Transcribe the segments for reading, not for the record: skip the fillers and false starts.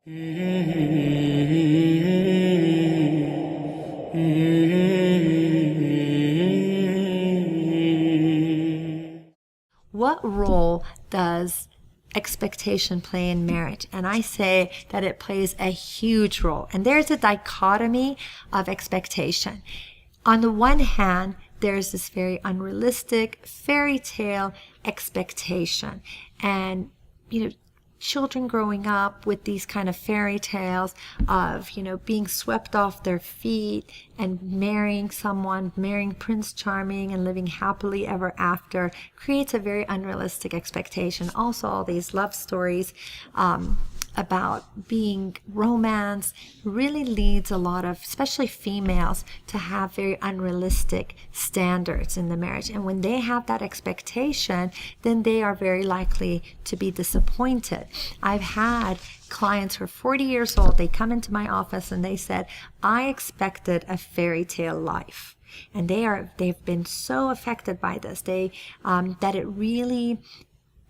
What role does expectation play in marriage? And I say that it plays a huge role. And there's a dichotomy of expectation. On the one hand, there's this very unrealistic fairy tale expectation. And, children growing up with these kind of fairy tales of, being swept off their feet and marrying someone, marrying Prince Charming and living happily ever after creates a very unrealistic expectation. Also, all these love stories about being romance really leads a lot of, especially females, to have very unrealistic standards in the marriage. And when they have that expectation, then they are very likely to be disappointed. I've had clients who are 40 years old. They come into my office and they said, I expected a fairy tale life. And they've been so affected by this, that it really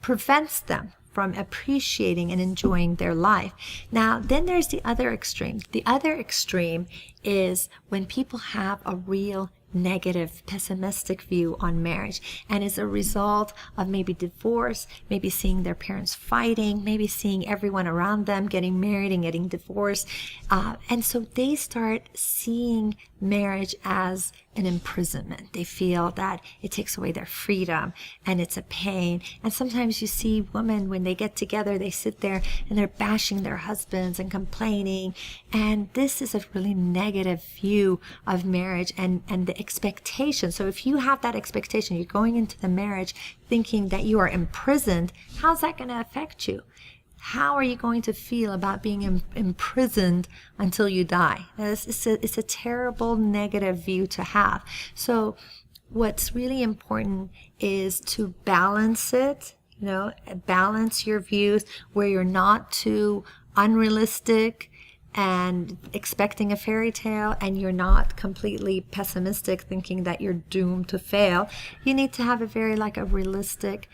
prevents them from appreciating and enjoying their life. Now, then there's the other extreme. The other extreme is when people have a real negative, pessimistic view on marriage, and as a result of maybe divorce, maybe seeing their parents fighting, maybe seeing everyone around them getting married and getting divorced. And so they start seeing marriage as an imprisonment. They feel that it takes away their freedom and it's a pain. And sometimes you see women, when they get together, they sit there and they're bashing their husbands and complaining. And this is a really negative view of marriage and the expectation. So if you have that expectation, you're going into the marriage thinking that you are imprisoned, how's that going to affect you? How are you going to feel about being imprisoned until you die? It's a terrible negative view to have. So what's really important is to balance it, balance your views where you're not too unrealistic and expecting a fairy tale, and you're not completely pessimistic thinking that you're doomed to fail. You need to have a realistic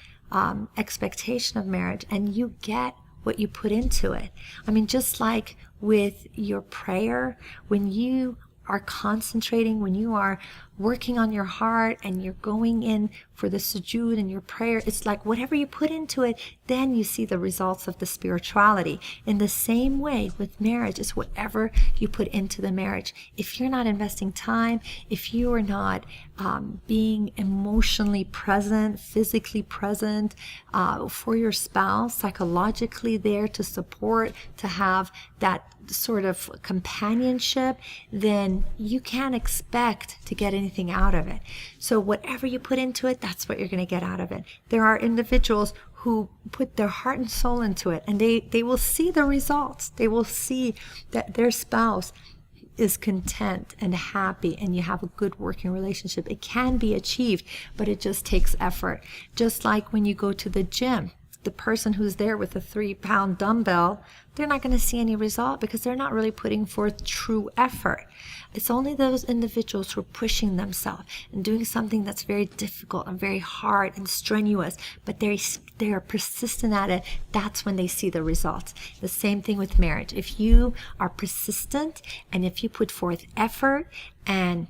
expectation of marriage, and you get what you put into it. I mean, just like with your prayer, when you are concentrating, when you are working on your heart and you're going in for the sujood and your prayer, it's like whatever you put into it, then you see the results of the spirituality. In the same way with marriage, it's whatever you put into the marriage. If you're not investing time, if you are not being emotionally present, physically present for your spouse, psychologically there to support, to have that sort of companionship, then you can't expect to get anything out of it. So whatever you put into it, that's what you're going to get out of it. There are individuals who put their heart and soul into it, and they will see the results. They will see that their spouse is content and happy, and you have a good working relationship. It can be achieved, but it just takes effort. Just like when you go to the gym, the person who's there with a 3-pound dumbbell, they're not going to see any result because they're not really putting forth true effort. It's only those individuals who are pushing themselves and doing something that's very difficult and very hard and strenuous, but they are persistent at it. That's when they see the results. The same thing with marriage. If you are persistent and if you put forth effort and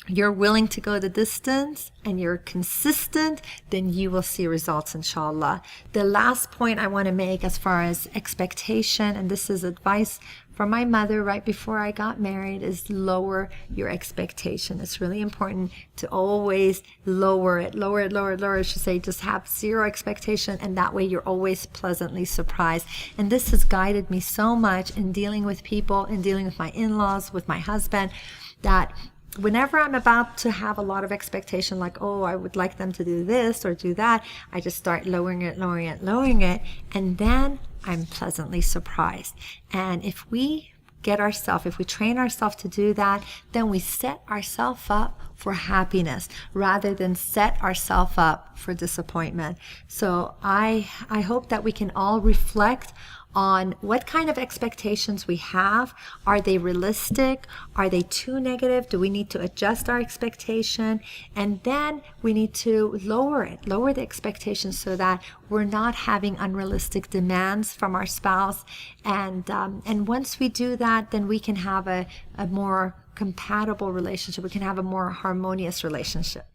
you're willing to go the distance and you're consistent, then you will see results, inshallah. The last point I want to make as far as expectation, and this is advice from my mother right before I got married, is lower your expectation. It's really important to always lower it. I should say, just have zero expectation, and that way you're always pleasantly surprised. And this has guided me so much in dealing with people, in dealing with my in-laws, with my husband, that whenever I'm about to have a lot of expectation, like, oh, I would like them to do this or do that, I just start lowering it, and then I'm pleasantly surprised. And if we train ourselves to do that, then we set ourselves up for happiness rather than set ourselves up for disappointment. So I hope that we can all reflect on what kind of expectations we have. Are they realistic? Are they too negative? Do we need to adjust our expectation? And then we need to lower the expectations so that we're not having unrealistic demands from our spouse. And once we do that, then we can have a more compatible relationship. We can have a more harmonious relationship.